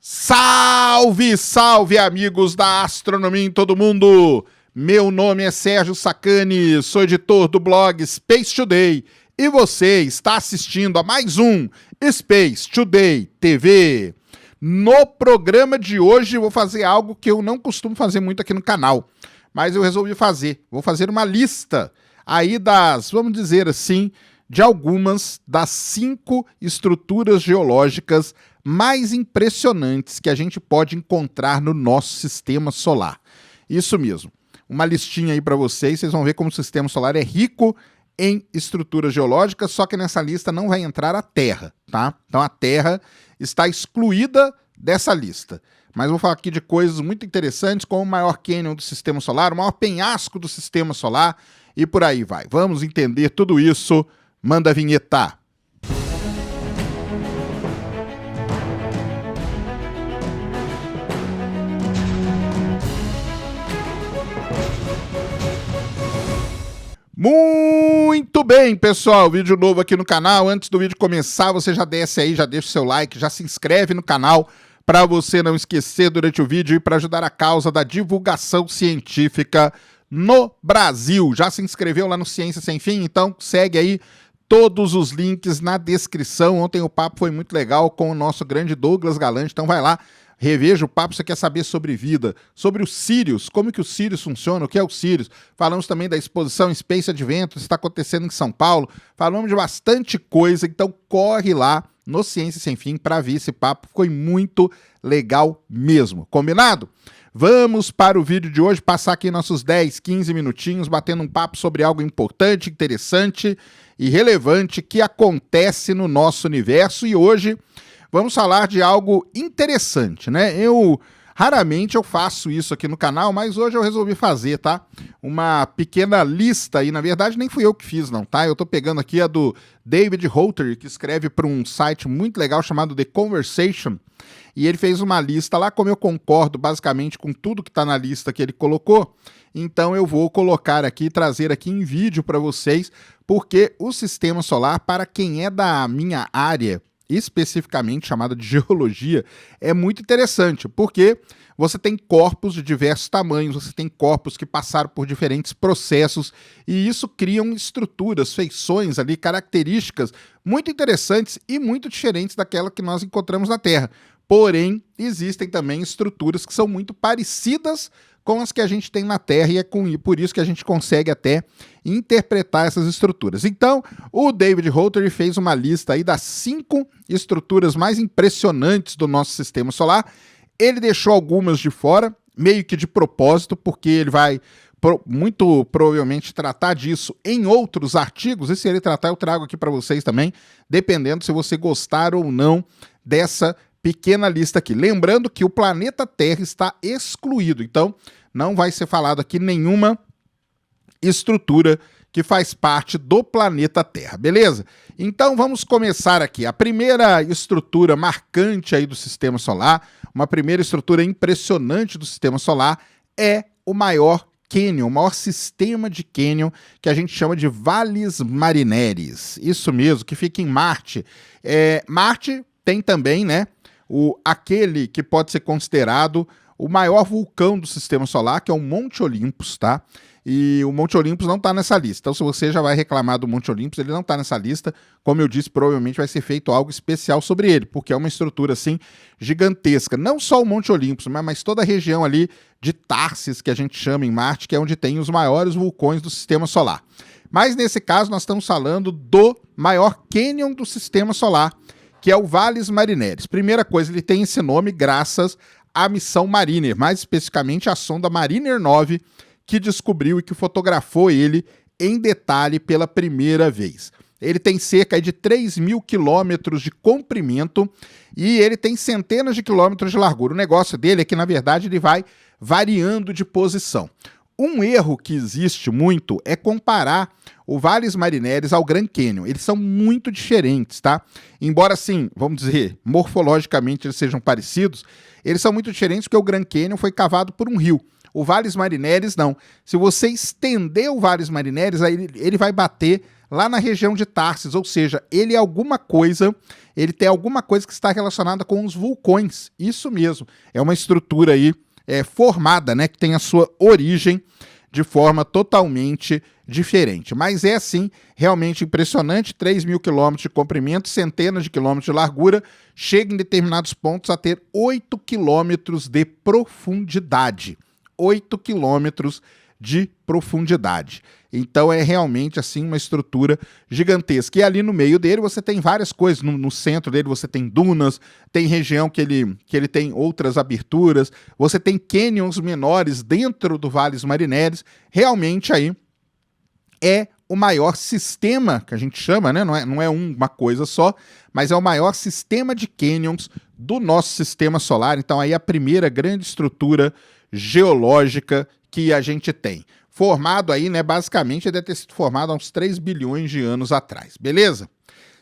Salve, salve amigos da astronomia em todo mundo! Meu nome é Sérgio Sacani, sou editor do blog Space Today e você está assistindo a mais um Space Today TV. No programa de hoje eu vou fazer algo que eu não costumo fazer muito aqui no canal, mas eu resolvi fazer. Vou fazer uma lista aí das, vamos dizer assim, de algumas das 5 estruturas geológicas mais impressionantes que a gente pode encontrar no nosso sistema solar. Isso mesmo, uma listinha aí para vocês vão ver como o sistema solar é rico em estruturas geológicas, só que nessa lista não vai entrar a Terra, tá? Então a Terra está excluída dessa lista. Mas vou falar aqui de coisas muito interessantes, como o maior cânion do sistema solar, o maior penhasco do sistema solar e por aí vai. Vamos entender tudo isso. Manda a vinheta. Muito bem, pessoal, vídeo novo aqui no canal. Antes do vídeo começar, você já desce aí, já deixa o seu like, já se inscreve no canal para você não esquecer durante o vídeo e para ajudar a causa da divulgação científica no Brasil. Já se inscreveu lá no Ciência Sem Fim? Então segue aí todos os links na descrição. Ontem o papo foi muito legal com o nosso grande Douglas Galante, então vai lá. Reveja o papo, você quer saber sobre vida, sobre o Sirius, como que o Sirius funciona, o que é o Sirius. Falamos também da exposição Space Adventures, que está acontecendo em São Paulo. Falamos de bastante coisa, então corre lá no Ciência Sem Fim para ver esse papo. Foi muito legal mesmo. Combinado? Vamos para o vídeo de hoje, passar aqui nossos 10, 15 minutinhos, batendo um papo sobre algo importante, interessante e relevante que acontece no nosso universo. E hoje vamos falar de algo interessante, né? Raramente eu faço isso aqui no canal, mas hoje eu resolvi fazer, tá? Uma pequena lista aí, na verdade nem fui eu que fiz não, tá? Eu tô pegando aqui a do David Holter, que escreve para um site muito legal chamado The Conversation, e ele fez uma lista lá, como eu concordo basicamente com tudo que tá na lista que ele colocou, então eu vou colocar aqui, trazer aqui em vídeo para vocês, porque o sistema solar, para quem é da minha área, especificamente chamada de geologia, é muito interessante, porque você tem corpos de diversos tamanhos, você tem corpos que passaram por diferentes processos, e isso criam estruturas, feições ali, características muito interessantes e muito diferentes daquela que nós encontramos na Terra. Porém, existem também estruturas que são muito parecidas com as que a gente tem na Terra, e é por isso que a gente consegue até interpretar essas estruturas. Então, o David Holter fez uma lista aí das 5 estruturas mais impressionantes do nosso sistema solar. Ele deixou algumas de fora, meio que de propósito, porque ele vai muito provavelmente tratar disso em outros artigos, e se ele tratar eu trago aqui para vocês também, dependendo se você gostar ou não dessa pequena lista aqui. Lembrando que o planeta Terra está excluído, então não vai ser falado aqui nenhuma estrutura que faz parte do planeta Terra, beleza? Então vamos começar aqui. A primeira estrutura marcante aí do sistema solar, uma primeira estrutura impressionante do sistema solar é o maior cânion, o maior sistema de cânion que a gente chama de Valles Marineris. Isso mesmo, que fica em Marte. Marte tem também, né, aquele que pode ser considerado o maior vulcão do sistema solar, que é o Monte Olympus, tá? E o Monte Olympus não está nessa lista. Então, se você já vai reclamar do Monte Olympus, ele não está nessa lista. Como eu disse, provavelmente vai ser feito algo especial sobre ele, porque é uma estrutura, assim, gigantesca. Não só o Monte Olympus, mas toda a região ali de Tharsis, que a gente chama em Marte, que é onde tem os maiores vulcões do sistema solar. Mas, nesse caso, nós estamos falando do maior cânion do sistema solar, que é o Valles Marineris. Primeira coisa, ele tem esse nome graças à missão Mariner, mais especificamente a sonda Mariner 9, que descobriu e que fotografou ele em detalhe pela primeira vez. Ele tem cerca de 3.000 quilômetros de comprimento e ele tem centenas de quilômetros de largura. O negócio dele é que, na verdade, ele vai variando de posição. Um erro que existe muito é comparar o Valles Marineris ao Grand Canyon. Eles são muito diferentes, tá? Embora, assim, vamos dizer, morfologicamente eles sejam parecidos, eles são muito diferentes porque o Grand Canyon foi cavado por um rio. O Valles Marineris, não. Se você estender o Valles Marineris, aí ele vai bater lá na região de Tharsis, ou seja, ele tem alguma coisa que está relacionada com os vulcões. Isso mesmo, é uma estrutura aí formada, né, que tem a sua origem de forma totalmente diferente. Mas é, assim, realmente impressionante, 3.000 quilômetros de comprimento, centenas de quilômetros de largura, chega em determinados pontos a ter 8 quilômetros de profundidade. 8 quilômetros de profundidade. Então é realmente assim uma estrutura gigantesca. E ali no meio dele você tem várias coisas. No centro dele você tem dunas, tem região que ele tem outras aberturas, você tem canyons menores dentro do Valles Marineris. Realmente aí é o maior sistema, que a gente chama, né? Não é uma coisa só, mas é o maior sistema de canyons do nosso sistema solar. Então aí a primeira grande estrutura geológica que a gente tem. Formado aí, né, basicamente, ele deve ter sido formado há uns 3 bilhões de anos atrás, beleza?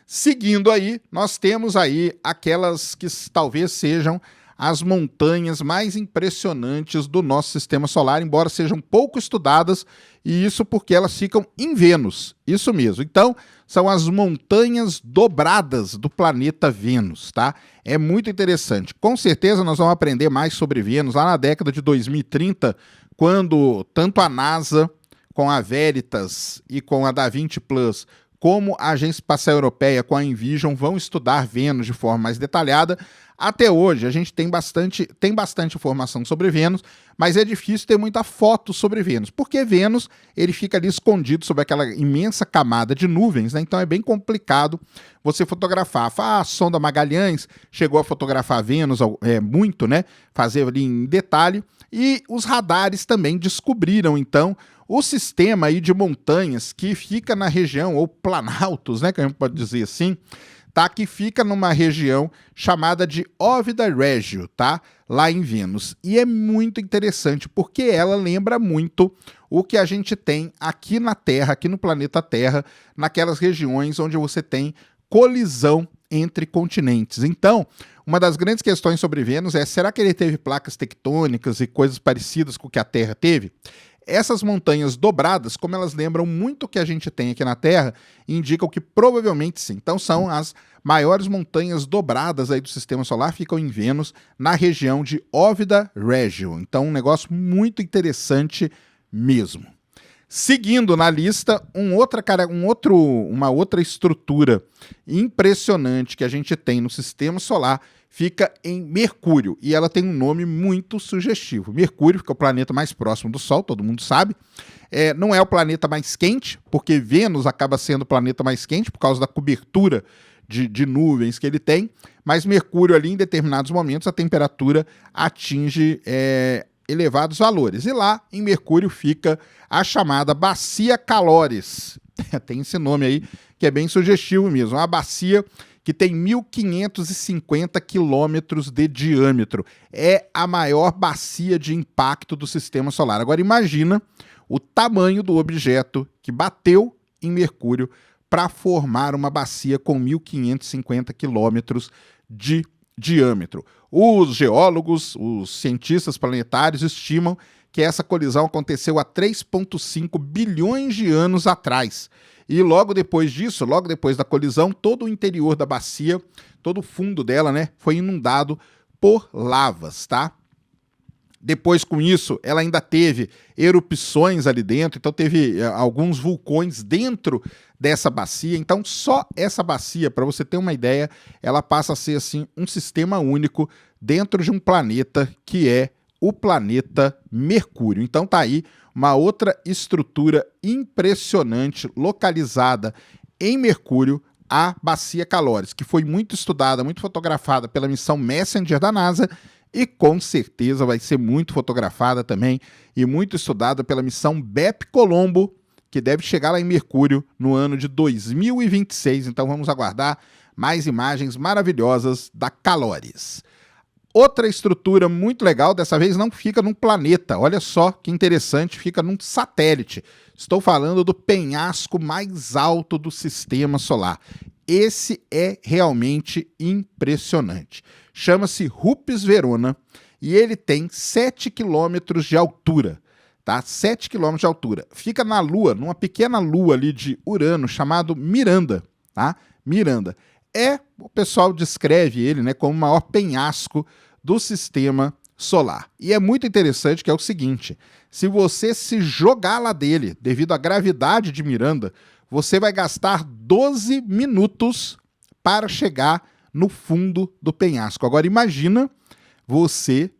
Seguindo aí, nós temos aí aquelas que talvez sejam as montanhas mais impressionantes do nosso sistema solar, embora sejam pouco estudadas, e isso porque elas ficam em Vênus, isso mesmo. Então, são as montanhas dobradas do planeta Vênus, tá? É muito interessante. Com certeza nós vamos aprender mais sobre Vênus lá na década de 2030, quando tanto a NASA, com a Veritas e com a Da Vinci Plus, como a Agência Espacial Europeia com a Envision vão estudar Vênus de forma mais detalhada. Até hoje a gente tem bastante informação sobre Vênus, mas é difícil ter muita foto sobre Vênus, porque Vênus ele fica ali escondido sob aquela imensa camada de nuvens, né? Então é bem complicado você fotografar. A sonda Magalhães chegou a fotografar Vênus muito, né? Fazer ali em detalhe, e os radares também descobriram, então, o sistema aí de montanhas que fica na região, ou planaltos, né, que a gente pode dizer assim, tá? Que fica numa região chamada de Óvida Regio, tá? Lá em Vênus. E é muito interessante porque ela lembra muito o que a gente tem aqui na Terra, aqui no planeta Terra, naquelas regiões onde você tem colisão entre continentes. Então, uma das grandes questões sobre Vênus é: será que ele teve placas tectônicas e coisas parecidas com o que a Terra teve? Essas montanhas dobradas, como elas lembram muito o que a gente tem aqui na Terra, indicam que provavelmente sim. Então são as maiores montanhas dobradas aí do Sistema Solar, ficam em Vênus, na região de Óvida Regio. Então um negócio muito interessante mesmo. Seguindo na lista, uma outra estrutura impressionante que a gente tem no Sistema Solar fica em Mercúrio, e ela tem um nome muito sugestivo. Mercúrio, que é o planeta mais próximo do Sol, todo mundo sabe. Não é o planeta mais quente, porque Vênus acaba sendo o planeta mais quente por causa da cobertura de nuvens que ele tem, mas Mercúrio ali, em determinados momentos, a temperatura atinge elevados valores. E lá, em Mercúrio, fica a chamada Bacia Caloris. Tem esse nome aí, que é bem sugestivo mesmo. Uma bacia que tem 1.550 quilômetros de diâmetro. É a maior bacia de impacto do Sistema Solar. Agora imagina o tamanho do objeto que bateu em Mercúrio para formar uma bacia com 1.550 quilômetros de diâmetro. Os geólogos, os cientistas planetários estimam que essa colisão aconteceu há 3,5 bilhões de anos atrás. E logo depois disso, logo depois da colisão, todo o interior da bacia, todo o fundo dela, né, foi inundado por lavas, tá? Depois, com isso, ela ainda teve erupções ali dentro, então teve alguns vulcões dentro dessa bacia. Então, só essa bacia, para você ter uma ideia, ela passa a ser assim um sistema único dentro de um planeta que é o planeta Mercúrio. Então tá aí uma outra estrutura impressionante localizada em Mercúrio, a Bacia Caloris, que foi muito estudada, muito fotografada pela missão Messenger da NASA e com certeza vai ser muito fotografada também e muito estudada pela missão BEP-Colombo, que deve chegar lá em Mercúrio no ano de 2026. Então vamos aguardar mais imagens maravilhosas da Caloris. Outra estrutura muito legal, dessa vez não fica num planeta, olha só que interessante, fica num satélite. Estou falando do penhasco mais alto do Sistema Solar. Esse é realmente impressionante. Chama-se Rupes Verona e ele tem 7 quilômetros de altura. tá? 7 quilômetros de altura. Fica na Lua, numa pequena lua ali de Urano, chamado Miranda, tá? Miranda. O pessoal descreve ele, né, como o maior penhasco do sistema solar. E é muito interessante que é o seguinte, se você se jogar lá dele, devido à gravidade de Miranda, você vai gastar 12 minutos para chegar no fundo do penhasco. Agora imagina você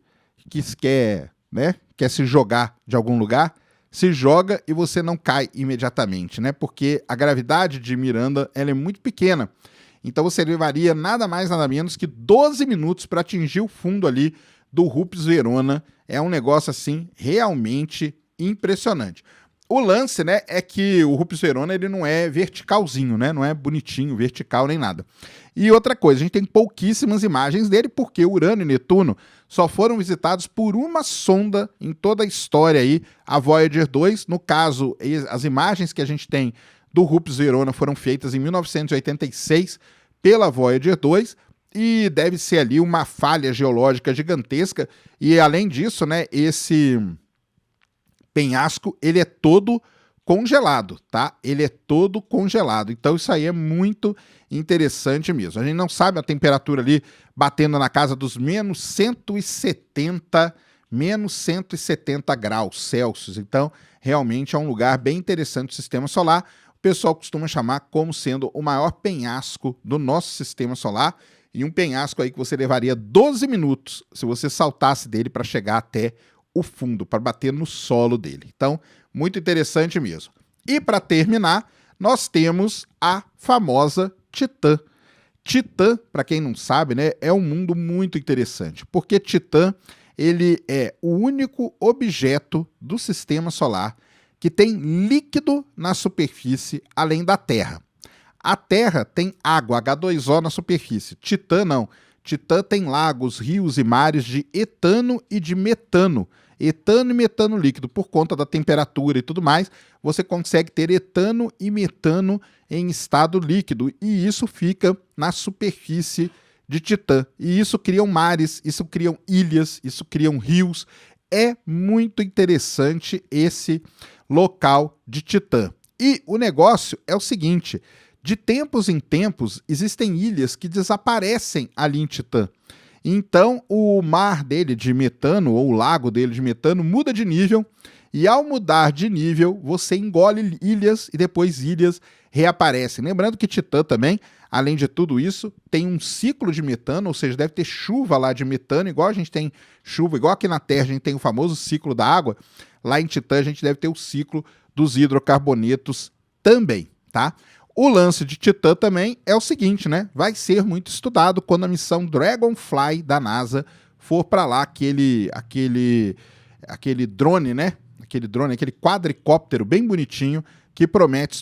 que quer se jogar de algum lugar, se joga e você não cai imediatamente, né? Porque a gravidade de Miranda ela é muito pequena. Então você levaria nada mais, nada menos que 12 minutos para atingir o fundo ali do Rupes Verona. É um negócio assim realmente impressionante. O lance, né, é que o Rupes Verona ele não é verticalzinho, né? Não é bonitinho, vertical nem nada. E outra coisa, a gente tem pouquíssimas imagens dele porque Urano e Netuno só foram visitados por uma sonda em toda a história aí, a Voyager 2. No caso, as imagens que a gente tem do Rupes Verona foram feitas em 1986 pela Voyager 2 e deve ser ali uma falha geológica gigantesca. E além disso, né, esse penhasco, ele é todo congelado, tá? Ele é todo congelado. Então isso aí é muito interessante mesmo. A gente não sabe a temperatura ali batendo na casa dos menos 170 graus Celsius. Então, realmente é um lugar bem interessante do sistema solar. O pessoal costuma chamar como sendo o maior penhasco do nosso sistema solar. E um penhasco aí que você levaria 12 minutos se você saltasse dele para chegar até o fundo, para bater no solo dele. Então, muito interessante mesmo. E para terminar, nós temos a famosa Titã. Titã, para quem não sabe, né, é um mundo muito interessante, porque Titã ele é o único objeto do sistema solar que tem líquido na superfície além da Terra. A Terra tem água, H2O na superfície. Titã não. Titã tem lagos, rios e mares de etano e de metano. Etano e metano líquido, por conta da temperatura e tudo mais, você consegue ter etano e metano em estado líquido, e isso fica na superfície de Titã. E isso criam mares, isso criam ilhas, isso criam rios. É muito interessante esse local de Titã. E o negócio é o seguinte, de tempos em tempos, existem ilhas que desaparecem ali em Titã. Então, o mar dele de metano, ou o lago dele de metano, muda de nível, e ao mudar de nível, você engole ilhas e depois ilhas reaparecem. Lembrando que Titã também, além de tudo isso, tem um ciclo de metano, ou seja, deve ter chuva lá de metano, igual a gente tem chuva, igual aqui na Terra a gente tem o famoso ciclo da água, lá em Titã a gente deve ter o ciclo dos hidrocarbonetos também, tá? O lance de Titã também é o seguinte, né? Vai ser muito estudado quando a missão Dragonfly da NASA for para lá, aquele drone, né? Aquele quadricóptero bem bonitinho que promete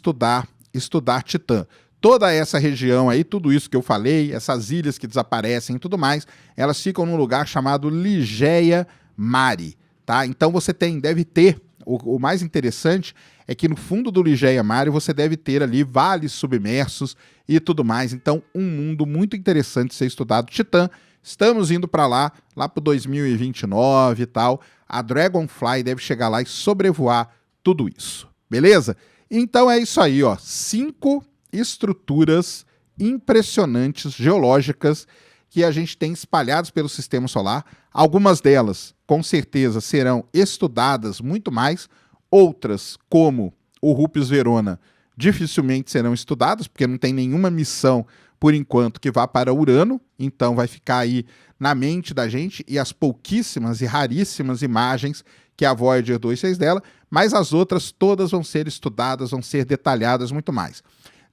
estudar Titã. Toda essa região aí, tudo isso que eu falei, essas ilhas que desaparecem e tudo mais, elas ficam num lugar chamado Ligeia Mare, tá? Então você deve ter, o mais interessante é que no fundo do Ligeia Mare você deve ter ali vales submersos e tudo mais. Então, um mundo muito interessante ser estudado. Titã, estamos indo para lá para 2029 e tal. A Dragonfly deve chegar lá e sobrevoar tudo isso. Beleza? Então é isso aí, ó. 5 estruturas impressionantes geológicas que a gente tem espalhadas pelo sistema solar. Algumas delas, com certeza, serão estudadas muito mais. Outras, como o Rupes Verona, dificilmente serão estudadas, porque não tem nenhuma missão, por enquanto, que vá para Urano. Então vai ficar aí na mente da gente e as pouquíssimas e raríssimas imagens que a Voyager 2 fez dela, mas as outras todas vão ser estudadas, vão ser detalhadas muito mais.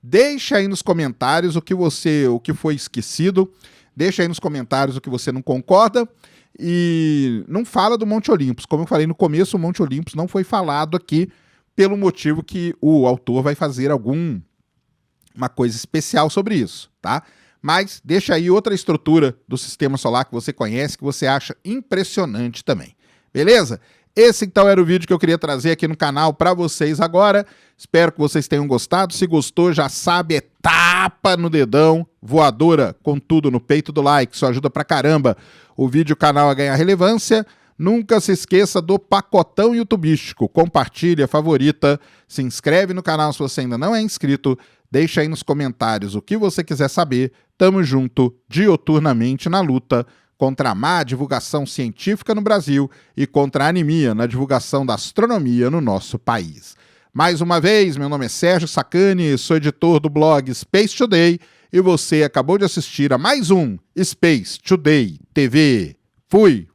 Deixa aí nos comentários o que foi esquecido, deixa aí nos comentários o que você não concorda. E não fala do Monte Olympus. Como eu falei no começo, o Monte Olympus não foi falado aqui pelo motivo que o autor vai fazer uma coisa especial sobre isso, tá? Mas deixa aí outra estrutura do sistema solar que você conhece, que você acha impressionante também. Beleza? Esse então era o vídeo que eu queria trazer aqui no canal para vocês agora. Espero que vocês tenham gostado. Se gostou, já sabe, é tapa no dedão, voadora com tudo no peito do like. Isso ajuda pra caramba o vídeo, o canal a ganhar relevância. Nunca se esqueça do pacotão youtubístico. Compartilha, favorita, se inscreve no canal se você ainda não é inscrito. Deixa aí nos comentários o que você quiser saber. Tamo junto, dioturnamente na luta contra a má divulgação científica no Brasil e contra a anemia na divulgação da astronomia no nosso país. Mais uma vez, meu nome é Sérgio Sacani, sou editor do blog Space Today e você acabou de assistir a mais um Space Today TV. Fui!